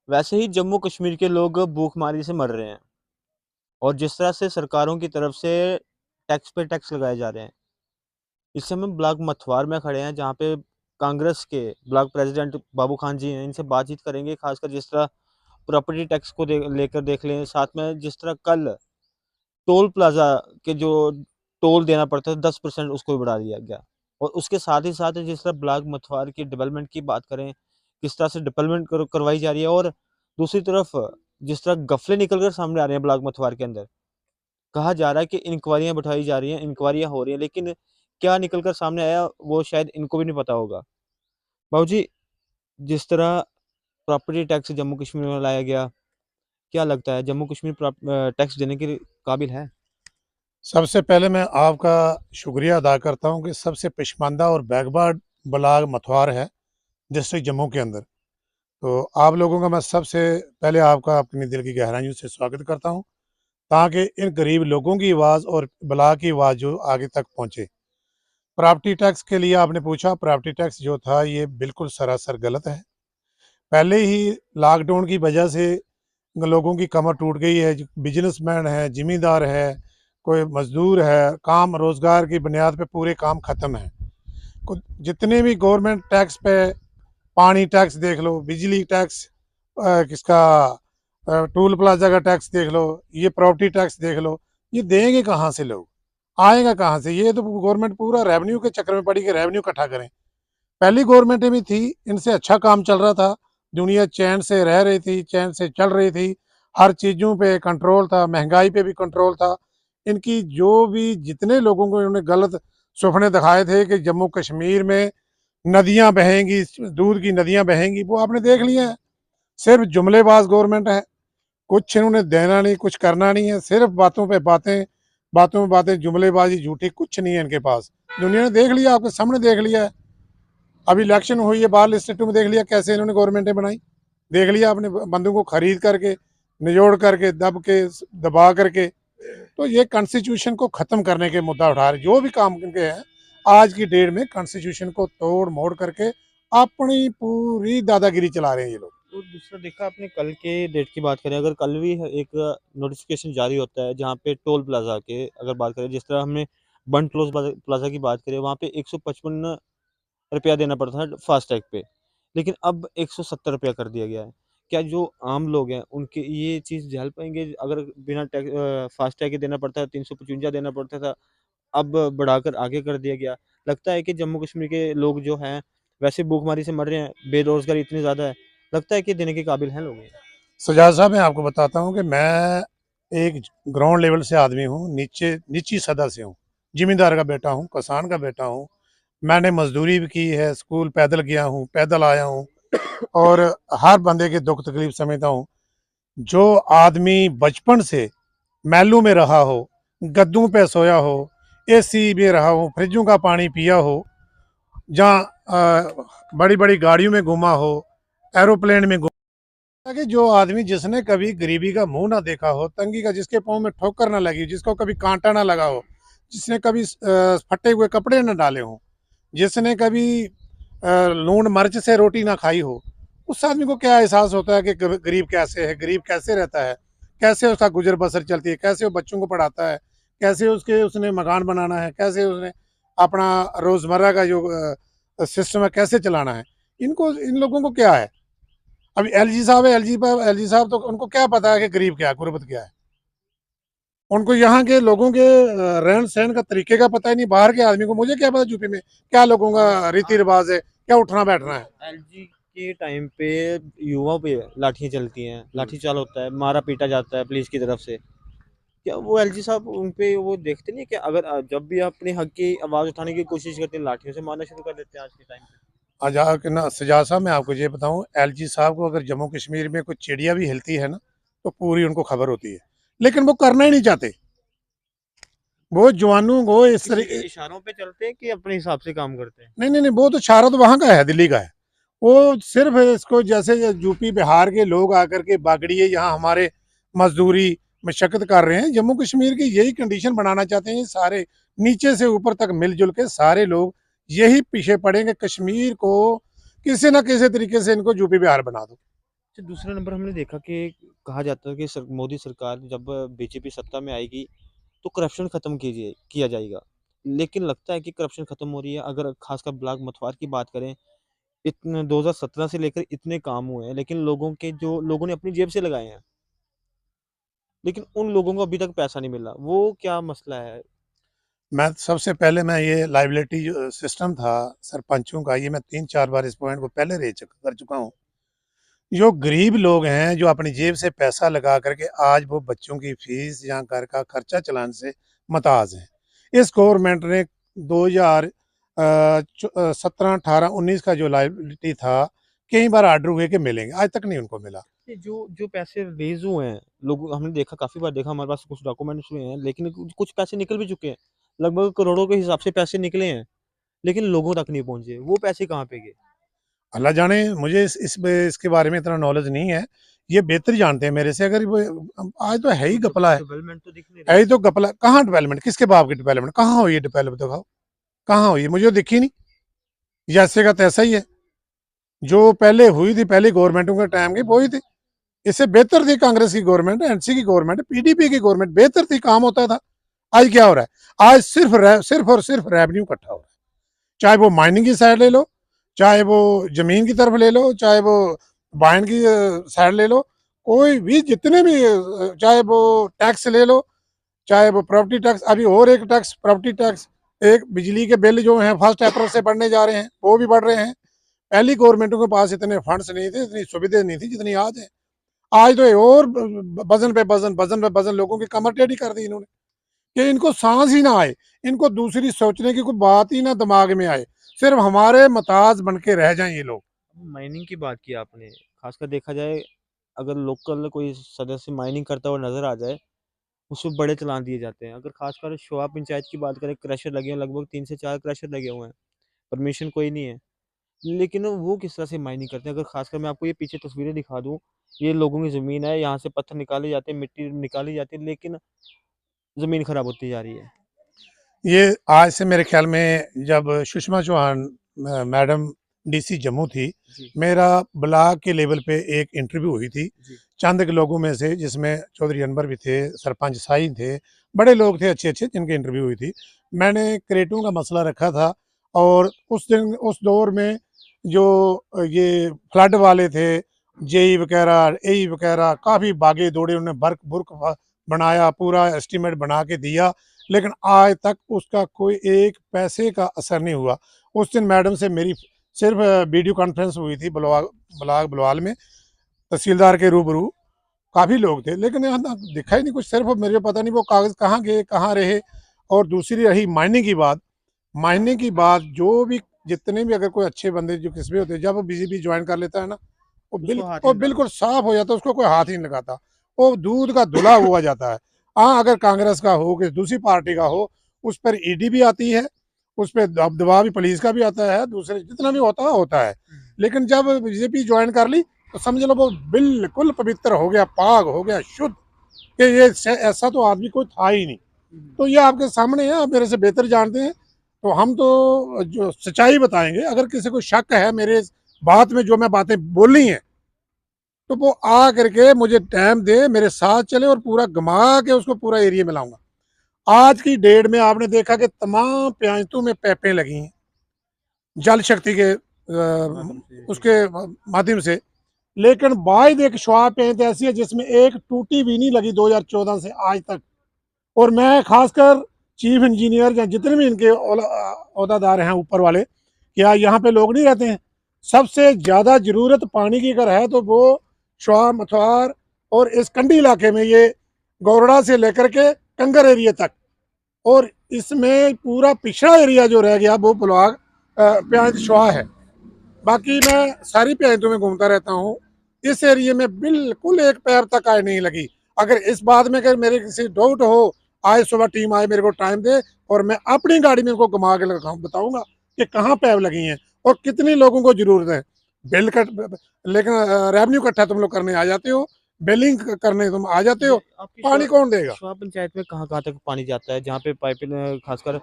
वैसे ही जम्मू कश्मीर के लोग भूखमारी से मर रहे हैं और जिस तरह से सरकारों की तरफ से टैक्स पे टैक्स लगाए जा रहे हैं। इस समय ब्लॉक मथुआर में खड़े हैं जहाँ पे कांग्रेस के ब्लॉक प्रेसिडेंट बाबू खान जी हैं। इनसे बातचीत करेंगे, खासकर जिस तरह प्रॉपर्टी टैक्स को लेकर देख लें, साथ में जिस तरह कल टोल प्लाजा के जो टोल देना पड़ता है 10% उसको भी बढ़ा दिया गया। और उसके साथ ही साथ जिस तरह ब्लॉक मथुआर की डेवलपमेंट की बात करें, किस तरह से डेवलपमेंट करवाई जा रही है, और दूसरी तरफ जिस तरह गफले निकल कर सामने आ रहे हैं ब्लॉक मथुआर के अंदर, कहा जा रहा है कि इंक्वायरियां बैठाई जा रही हैं, इंक्वायरियां हो रही हैं, लेकिन क्या निकल कर सामने आया वो शायद इनको भी नहीं पता होगा। बाबूजी, जिस तरह प्रॉपर्टी टैक्स जम्मू कश्मीर में लाया गया, क्या लगता है जम्मू कश्मीर टैक्स देने के काबिल है? सबसे पहले मैं आपका शुक्रिया अदा करता हूं कि सबसे पसमानदा और बैकवर्ड ब्लॉक मथुआर है डिस्ट्रिक्ट जम्मू के अंदर। तो आप लोगों का मैं सबसे पहले आपका अपनी दिल की गहराइयों से स्वागत करता हूं, ताकि इन गरीब लोगों की आवाज़ और ब्लॉक की आवाज़ जो आगे तक पहुंचे। प्रॉपर्टी टैक्स के लिए आपने पूछा, प्रॉपर्टी टैक्स जो था ये बिल्कुल सरासर गलत है। पहले ही लॉकडाउन की वजह से लोगों की कमर टूट गई है। बिजनेसमैन है, जिम्मेदार है, कोई मजदूर है, काम रोजगार की बुनियाद पे पूरे काम खत्म है। जितने भी गवर्नमेंट टैक्स पे, पानी टैक्स देख लो, बिजली टैक्स, किसका टोल प्लाजा का टैक्स देख लो, ये प्रॉपर्टी टैक्स देख लो, ये देंगे कहाँ से लोग? आएगा कहाँ से? ये तो गवर्नमेंट पूरा रेवेन्यू के चक्कर में पड़ी कि रेवेन्यू इकट्ठा करें। पहली गवर्नमेंटें भी थी, इनसे अच्छा काम चल रहा था, दुनिया चैन से रह रही थी, चैन से चल रही थी, हर चीज़ों पे कंट्रोल था, महंगाई पे भी कंट्रोल था। इनकी जो भी जितने लोगों को इन्होंने गलत सपने दिखाए थे कि जम्मू कश्मीर में नदियां बहेंगी, दूध की नदियां बहेंगी, वो आपने देख लिया है। सिर्फ जुमलेबाज गवर्नमेंट है, कुछ इन्होंने देना नहीं, कुछ करना नहीं है, सिर्फ बातों पे बातें, बातों में बातें, जुमलेबाजी झूठी, कुछ नहीं है इनके पास। दुनिया ने देख लिया, आपके सामने देख लिया है। अभी इलेक्शन हुई है, बाहर स्टेटों में देख लिया कैसे इन्होंने गवर्नमेंटें बनाई। देख लिया आपने, बंदों को खरीद करके, निजोड़ करके, दब के, दबा करके। तो ये कॉन्स्टिट्यूशन को खत्म करने के मुद्दा उठा रहे, जो भी काम इनके हैं आज की डेट में कॉन्स्टिट्यूशन को तोड़ मोड़ करके अपनी पूरी दादागिरी चला रहे हैं ये लोग। तो दूसरा देखा आपने, कल के डेट की बात करें, अगर कल भी एक नोटिफिकेशन जारी होता है जहाँ पे टोल प्लाजा के अगर बात करें, जिस तरह हमने बन क्लोज प्लाजा की बात करें, वहाँ पे 155 रुपया देना पड़ता था फास्टैग पे, लेकिन अब 170 रुपया कर दिया गया है। क्या जो आम लोग हैं उनके ये चीज़ झेल पाएंगे? अगर बिना टैक्स फास्टैग के देना पड़ता है 355 देना पड़ता था, अब बढ़ाकर आगे कर दिया गया। लगता है कि जम्मू कश्मीर के लोग जो हैं वैसे भूखमरी से मर रहे हैं, बेरोजगारी इतनी ज़्यादा है, लगता है कि देने के काबिल हैं लोग ये? सजाद साहब, मैं आपको बताता हूँ कि मैं एक ग्राउंड लेवल से आदमी हूँ, नीचे नीची सतह से हूँ, जिम्मेदार का बेटा हूँ, किसान का बेटा हूँ। मैंने मजदूरी भी की है, स्कूल पैदल गया हूँ, पैदल आया हूँ, और हर बंदे के दुख तकलीफ समझता हूँ। जो आदमी बचपन से महलों में रहा हो, गद्दों पे सोया हो, एसी में रहा हो, फ्रिजों का पानी पिया हो, जहाँ बड़ी बड़ी गाड़ियों में घुमा हो, एरोप्लेन में घुमा, कि जो आदमी जिसने कभी गरीबी का मुंह ना देखा हो, तंगी का, जिसके पाँव में ठोकर ना लगी, जिसको कभी कांटा ना लगा हो, जिसने कभी फटे हुए कपड़े ना डाले हों, जिसने कभी लून मिर्च से रोटी ना खाई हो, उस आदमी को क्या एहसास होता है कि गरीब कैसे है, गरीब कैसे रहता है, कैसे उसका गुजर बसर चलती है, कैसे वो बच्चों को पढ़ाता है, कैसे उसके उसने मकान बनाना है, कैसे उसने अपना रोजमर्रा का जो सिस्टम है कैसे चलाना है। इनको, इन लोगों को क्या है? अभी एलजी साहब है, एलजी साहब तो उनको क्या पता है कि गरीब क्या है, गुर्बत क्या है? उनको यहाँ के लोगों के रहन सहन का तरीके का पता ही नहीं। बाहर के आदमी को मुझे क्या पता यूपी में क्या लोगों का रीति रिवाज है, क्या उठना बैठना है। एलजी के टाइम पे युवाओं पे लाठियां चलती हैं, लाठी चाल होता है, मारा पीटा जाता है पुलिस की तरफ से। क्या वो एलजी साहब उन पे वो देखते नहीं कि अगर जब भी अपने हक की आवाज उठाने की कोशिश करते हैं लाठियों से मारना शुरू कर देते हैं आज के टाइम पे? आज आके ना सजाद साहब, मैं आपको ये बताऊं, एलजी साहब को अगर जम्मू कश्मीर में कोई चिड़िया भी हिलती है ना, तो पूरी उनको खबर होती है, लेकिन वो करना ही नहीं चाहते। वो जवानों को इस किसी के तरीके, इशारों पे चलते हैं कि अपने हिसाब से काम करते हैं? नहीं नहीं नहीं, वो तो इशारा तो वहां का है, दिल्ली का है। वो सिर्फ इसको, जैसे यूपी बिहार के लोग आकर के बागड़िए यहाँ हमारे मजदूरी मशक्कत कर रहे हैं, जम्मू कश्मीर की यही कंडीशन बनाना चाहते हैं। सारे नीचे से ऊपर तक मिलजुल के सारे लोग यही पीछे पड़ेंगे, कश्मीर को किसी ना किसी तरीके से इनको यूपी बिहार बना दो। अच्छा, दूसरा नंबर हमने देखा कि कहा जाता है कि मोदी सरकार जब बीजेपी सत्ता में आएगी तो करप्शन खत्म कीजिए किया जाएगा। लेकिन लगता है कि करप्शन खत्म हो रही है। अगर खासकर ब्लाक मथुआर की बात करें, इतने 2017 से लेकर इतने काम हुए हैं, लेकिन लोगों ने अपनी जेब से लगाए हैं, लेकिन उन लोगों को अभी तक पैसा नहीं मिला। वो क्या मसला है? मैं सबसे पहले मैं ये लायबिलिटी जो सिस्टम था सरपंचों का, ये मैं 3-4 बार इस पॉइंट को पहले कर चुका हूँ। जो गरीब लोग हैं, जो अपनी जेब से पैसा लगा करके आज वो बच्चों की फीस या घर का खर्चा चलाने से मुताज हैं। इस गवर्नमेंट ने 2017, 18, 19 का जो लायबिलिटी था, कई बार ऑर्डर हुए कि मिलेंगे, आज तक नहीं उनको मिला। ये जो जो पैसे रिलीज़ हुए हैं, लोग हमने देखा, काफ़ी बार देखा, हमारे पास कुछ डॉक्यूमेंट्स हुए हैं, लेकिन कुछ पैसे निकल भी चुके हैं। लगभग करोड़ों के हिसाब से पैसे निकले हैं, लेकिन लोगों तक नहीं पहुँचे। वो पैसे कहाँ पे गए? अल्लाह जाने, मुझे इसके बारे में इतना नॉलेज नहीं है। ये बेहतर जानते हैं मेरे से। अगर वो आज तो है ही तो घपला है। डेवलपमेंट तो दिख नहीं है रही। ही तो घपला। कहाँ डेवलपमेंट, किसके बाप की डेवलपमेंट, कहाँ हुई है डेवलप, दिखाओ कहाँ हुई है, मुझे तो दिखी नहीं। जैसे का तैसा ही है। जो पहले हुई थी, पहली गवर्नमेंटों के टाइम की वही थी। इससे बेहतर थी कांग्रेस की गवर्नमेंट, एनसी की गवर्नमेंट, पीडीपी की गवर्नमेंट, बेहतर थी, काम होता था। आज क्या हो रहा है? आज सिर्फ और सिर्फ रेवेन्यू इकट्ठा हो रहा है। चाहे वो माइनिंग की साइड ले लो, चाहे वो जमीन की तरफ ले लो, चाहे वो वाइन की साइड ले लो, कोई भी जितने भी चाहे वो टैक्स ले लो, चाहे वो प्रॉपर्टी टैक्स, अभी और एक टैक्स प्रॉपर्टी टैक्स, एक बिजली के बिल जो हैं फर्स्ट अप्रैल से बढ़ने जा रहे हैं, वो भी बढ़ रहे हैं। पहली गवर्नमेंटों के पास इतने फंड्स नहीं थे, इतनी सुविधाएं नहीं थी जितनी आज है। आज तो और वजन पे वजन, वजन पे वजन, लोगों की कमर टेढ़ी कर दी इन्होंने कि इनको सांस ही ना आए, इनको दूसरी सोचने की कोई बात ही ना दिमाग में आए, सिर्फ हमारे मताज बन के रह जाएं ये लोग। माइनिंग की बात की आपने, खासकर देखा जाए, अगर लोकल कोई सदस्य माइनिंग करता हुआ नज़र आ जाए, उसपे बड़े चालान दिए जाते हैं। अगर खासकर शोआ पंचायत की बात करें, क्रशर लगे हैं, लगभग 3 से 4 क्रशर लगे हुए हैं, परमिशन कोई नहीं है। लेकिन वो किस तरह से माइनिंग करते हैं? अगर खासकर मैं आपको ये पीछे तस्वीरें दिखा दूँ, ये लोगों की ज़मीन है, यहाँ से पत्थर निकाले जाते हैं, मिट्टी निकाली जाती है, लेकिन ज़मीन खराब होती जा रही है। ये आज से मेरे ख्याल में जब सुषमा चौहान मैडम डीसी जम्मू थी, जी, मेरा ब्लॉक के लेवल पे एक इंटरव्यू हुई थी जी, चंद के लोगों में से, जिसमें चौधरी अनवर भी थे, सरपंच साहिन थे, बड़े लोग थे अच्छे अच्छे जिनके इंटरव्यू हुई थी। मैंने क्रेटों का मसला रखा था, और उस दिन उस दौर में जो ये फ्लड वाले थे, जेई वगैरह, एई वगैरह, काफ़ी भागे दौड़े, उन्होंने बर्क बुर्क बनाया, पूरा एस्टीमेट बना के दिया, लेकिन आज तक उसका कोई एक पैसे का असर नहीं हुआ। उस दिन मैडम से मेरी सिर्फ वीडियो कॉन्फ्रेंस हुई थी ब्लॉक ब्लॉक बलवाल में, तहसीलदार के रूबरू। काफ़ी लोग थे, लेकिन यहाँ तक दिखा ही नहीं कुछ। सिर्फ मेरे पता नहीं वो कागज़ कहाँ गए, कहाँ रहे। और दूसरी रही मायने की बात। मायने की बात, जो भी जितने भी अगर कोई अच्छे बंदे जो किस्में होते हैं, जब वो बीजेपी ज्वाइन कर लेता है ना, उसको हाथ वो नहीं बिल्कुल लगाते। साफ हो जाता है, उसको कोई हाथ ही नहीं लगाता। वो दूध का धुला हुआ जाता है। हाँ, अगर कांग्रेस का हो, कि दूसरी पार्टी का हो, उस पर ईडी भी आती है, उस पर दबाव भी पुलिस का भी आता है, दूसरे जितना भी होता है होता है। हुँ, लेकिन जब बीजेपी ज्वाइन कर ली, तो समझ लो वो बिल्कुल पवित्र हो गया, पाक हो गया, शुद्ध, कि ये ऐसा तो आदमी कोई था ही नहीं। हुँ। तो ये आपके सामने है, आप मेरे से बेहतर जानते हैं। तो हम तो जो सच्चाई बताएंगे, अगर किसी को शक है मेरे बात में, जो मैं बातें बोली हैं, तो वो आ करके मुझे टाइम दे, मेरे साथ चले, और पूरा घुमा के उसको पूरा एरिया में लाऊंगा। आज की डेट में आपने देखा कि तमाम पंचायतों में पैपें लगी हैं, जल शक्ति के माध्यम से, जी। उसके माध्यम से। लेकिन बाइड एक शवाब पंचायत ऐसी है जिसमें एक टूटी भी नहीं लगी 2014 से आज तक। और मैं खासकर चीफ इंजीनियर या जितने भी इनके अहदेदार हैं ऊपर वाले, क्या यहाँ पे लोग नहीं रहते हैं? सबसे ज़्यादा ज़रूरत पानी की अगर है, तो वो शवाब मथवार और इस कंडी इलाके में, ये गौरड़ा से लेकर के कंगर एरिया तक, और इसमें पूरा पिछड़ा एरिया जो रह गया वो ब्लॉक प्यांत शवाह है। बाकी मैं सारी पंचायतों में घूमता रहता हूँ। इस एरिए में बिल्कुल एक पैर तक आय नहीं लगी। अगर इस बात में अगर मेरे किसी डाउट हो, आज सुबह टीम आए, मेरे को टाइम दे, और मैं अपनी गाड़ी में इनको घुमा के लगाऊँ, बताऊंगा कि कहाँ पैप लगी हैं और कितने लोगों को जरूरत है। बिल कट, लेकिन रेवेन्यू इकट्ठा तुम लोग करने आ जाते हो, बिलिंग करने तुम आ जाते ये हो, आपकी पानी कौन देगा? शोआ पंचायत में कहाँ-कहाँ तक पानी जाता है? जहाँ पे पाइपें, खासकर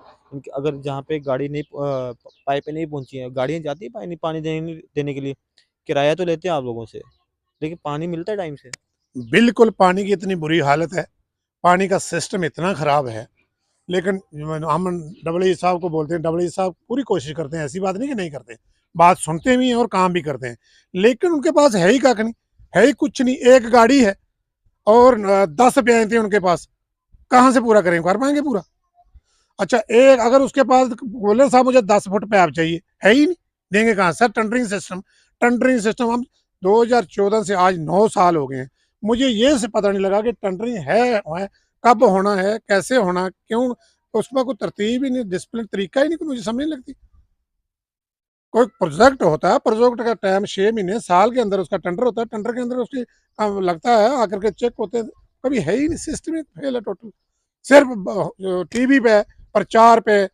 अगर जहाँ पे गाड़ी नहीं, पाइपें नहीं पहुँची हैं, गाड़ियाँ जाती हैं पानी पानी देने देने के लिए? किराया तो लेते हैं आप लोगों से? लेकिन पानी मिलता है टाइम से? बिल्कुल पानी की इतनी बुरी हालत है, पानी का सिस्टम इतना ख़राब है, लेकिन हम डबल साहब को बोलते हैं, डबल साहब पूरी कोशिश करते हैं, ऐसी बात नहीं कि नहीं करते, बात सुनते भी हैं और काम भी करते हैं, लेकिन उनके पास है ही कख नहीं, है ही कुछ नहीं। एक गाड़ी है और 10 भैंस थे उनके पास, कहाँ से पूरा करेंगे, कर पाएंगे पूरा? अच्छा, एक अगर उसके पास बोले साहब मुझे 10 फुट पैप चाहिए, है ही नहीं, देंगे कहाँ सर? टेंडरिंग सिस्टम हम 2014 से आज 9 साल हो गए हैं, मुझे ये से पता नहीं लगा कि टेंडरिंग है कब होना है, कैसे होना, क्यों, उसमें कोई तरतीब ही नहीं, डिसिप्लिन तरीका ही नहीं, मुझे समझ नहीं लगती। कोई प्रोजेक्ट होता है, प्रोजेक्ट का टाइम 6 महीने साल के अंदर उसका टेंडर होता है, टेंडर के अंदर उसकी लगता है आकर के चेक होते हैं, कभी है ही नहीं, सिस्टम फेल है टोटल। सिर्फ टीवी पे प्रचार पे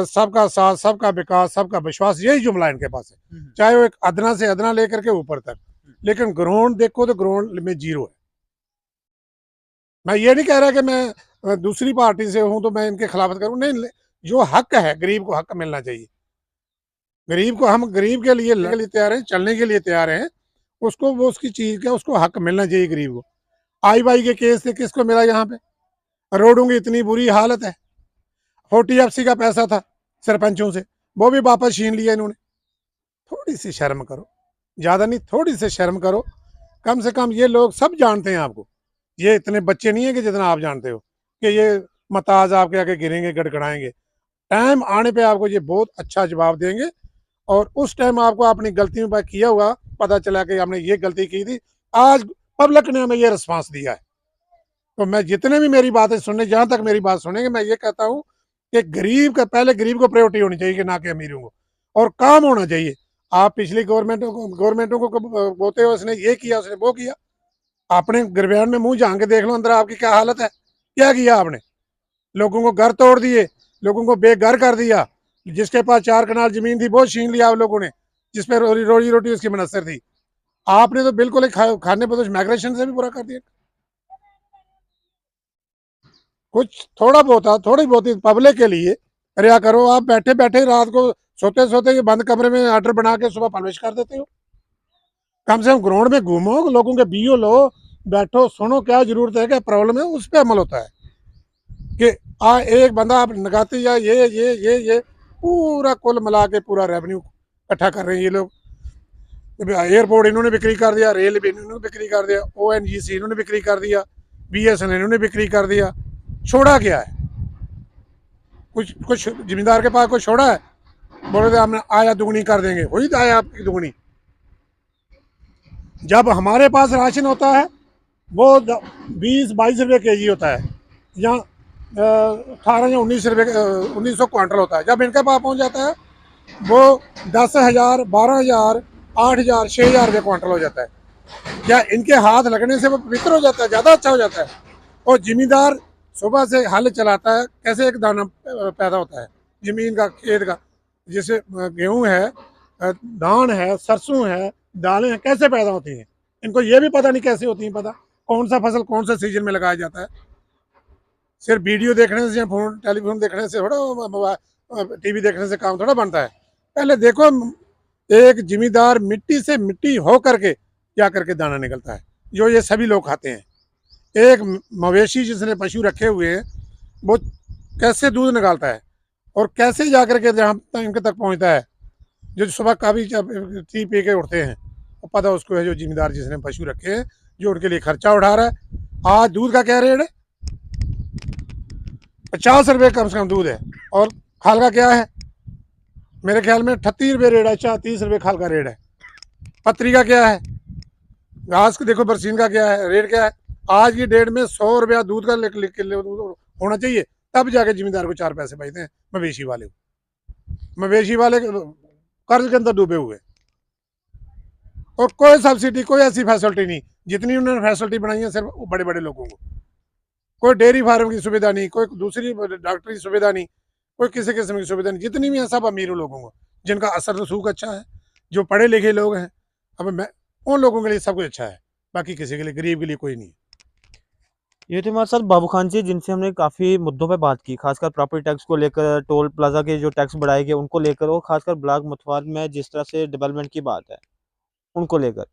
सबका साथ, सबका विकास, सबका विश्वास, यही जुमला इनके पास है, चाहे वो एक अदना से अदना लेकर के ऊपर तक, लेकिन ग्राउंड देखो तो ग्राउंड में जीरो है। मैं ये नहीं कह रहा कि मैं दूसरी पार्टी से हूं तो मैं इनके खिलाफत करूं, नहीं, जो हक है गरीब को हक मिलना चाहिए, गरीब को, हम गरीब के लिए लड़ने के लिए तैयार हैं, चलने के लिए तैयार हैं, उसको वो उसकी चीज का उसको हक मिलना चाहिए गरीब को। आई बाई के केस से किसको मिला? यहाँ पे रोडों की इतनी बुरी हालत है, 40 FC का पैसा था सरपंचों से, वो भी वापस छीन लिया इन्होंने। थोड़ी सी शर्म करो, ज्यादा नहीं, थोड़ी सी शर्म करो, कम से कम ये लोग सब जानते हैं आपको, ये इतने बच्चे नहीं है कि जितना आप जानते हो कि ये मताज आपके आगे गिरेंगे, गड़गड़ाएंगे, टाइम आने पे आपको ये बहुत अच्छा जवाब देंगे, और उस टाइम आपको अपनी गलतियों पर किया हुआ पता चला कि हमने ये गलती की थी, आज पब्लिक ने हमें ये रिस्पांस दिया है। तो मैं जितने भी मेरी बातें सुनने, जहां तक मेरी बात सुनेंगे, मैं ये कहता हूँ कि गरीब का पहले गरीब को प्रायोरिटी होनी चाहिए कि ना कि अमीरों को, और काम होना चाहिए। आप पिछली गवर्नमेंटों को बोलते हो उसने ये किया, उसने वो किया, अपने गिरबान में मुंह झांक के देख लो अंदर आपकी क्या हालत है, क्या किया आपने? लोगों को घर तोड़ दिए, लोगों को बेघर कर दिया, जिसके पास 4 कनाल जमीन थी वो छीन लिया आप लोगों ने, जिसपे रोजी रोटी उसकी मुनसर थी। आपने तो बिल्कुल खाने पर तो माइग्रेशन से भी पूरा कर दिया। कुछ थोड़ा बहुत, थोड़ी बहुत पब्लिक के लिए रिया करो। आप बैठे बैठे रात को सोते सोते ये बंद कमरे में ऑर्डर बना के सुबह पब्लिश कर देते हो। कम से कम ग्राउंड में घूमो, लोगों के बीओ लो, बैठो, सुनो क्या जरूरत है, क्या प्रॉब्लम है, उस पर अमल होता है। कि एक बंदा आप लगाते या ये पूरा कुल मिला के पूरा रेवेन्यू इकट्ठा कर रहे हैं ये लोग। एयरपोर्ट इन्होंने बिक्री कर दिया, रेल भी इन्होंने बिक्री कर दिया, ONGC इन्होंने बिक्री कर दिया, BSNL इन्होंने बिक्री कर दिया, छोड़ा क्या है? कुछ कुछ जिम्मेदार के पास कुछ छोड़ा है? बोले थे हमने आया दुगनी कर देंगे, हुई तो आया आपकी दुगनी। जब हमारे पास राशन होता है वो 20-22 रुपये kg होता है, यहाँ 18 या 19 रुपये 1900 क्वांटल होता है। जब इनके पास पहुँच जाता है वो 10,000, 12,000, 8,000, 6,000 रुपये क्वांटल हो जाता है। क्या इनके हाथ लगने से वो पवित्र हो जाता है, ज़्यादा अच्छा हो जाता है? और जिम्मेदार सुबह से हल चलाता है, कैसे एक दाना पैदा होता है जमीन का, खेत का, जैसे गेहूं है, धान है, सरसों है, दालें हैं, कैसे पैदा होती हैं, इनको ये भी पता नहीं कैसे होती हैं, पता कौन सा फसल कौन सा सीजन में लगाया जाता है। सिर्फ वीडियो देखने से या फोन टेलीफोन देखने से थोड़ा, TV देखने से काम थोड़ा बनता है। पहले देखो, एक जिम्मेदार मिट्टी से मिट्टी हो करके क्या करके दाना निकलता है, जो ये सभी लोग खाते हैं। एक मवेशी जिसने पशु रखे हुए हैं वो कैसे दूध निकालता है और कैसे जाकर के जहाँ इनके तक पहुँचता है, जो सुबह काफ़ी टी पी के उठते हैं, वो पता उसको है, जो जिम्मेदार जिसने पशु रखे हैं, जो उनके लिए खर्चा उठा रहा है। आज दूध का क्या रेट है? 50 रुपये कम से कम दूध है, और खाल का क्या है? मेरे ख्याल में 38 रुपये रेट है, 30 रुपये खाल का रेट है। पत्री का क्या है? घास को देखो, बरसीन का क्या है रेट, क्या है? आज की डेट में 100 रुपया दूध का किलो दूध होना चाहिए, तब जाके जिम्मेदार को 4 पैसे बचते हैं। मवेशी वाले कर्ज के अंदर डूबे हुए, और कोई सब्सिडी, कोई ऐसी फैसिलिटी नहीं, जितनी उन्होंने फैसिलिटी बनाई है सिर्फ बड़े बड़े लोगों को। कोई डेयरी फार्म की सुविधा नहीं, कोई दूसरी डॉक्टरी सुविधा नहीं, कोई किसी किस्म की सुविधा नहीं, जितनी भी है सब अमीर लोगों को, जिनका असर रसूख अच्छा है, जो पढ़े लिखे लोग हैं। अब मैं उन लोगों के लिए सब कुछ अच्छा है, बाकी किसी के लिए, गरीब के लिए कोई नहीं। ये थे हमारे साथ बाबू खान जी, जिनसे हमने काफ़ी मुद्दों पे बात की, खासकर प्रॉपर्टी टैक्स को लेकर, टोल प्लाजा के जो टैक्स बढ़ाए गए उनको लेकर, और खासकर ब्लॉक मथुआर में जिस तरह से डेवलपमेंट की बात है उनको लेकर।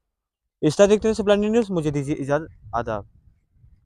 इस तरह देखते हैं सप्लानी न्यूज़, मुझे दीजिए इजाज़त, आदाब।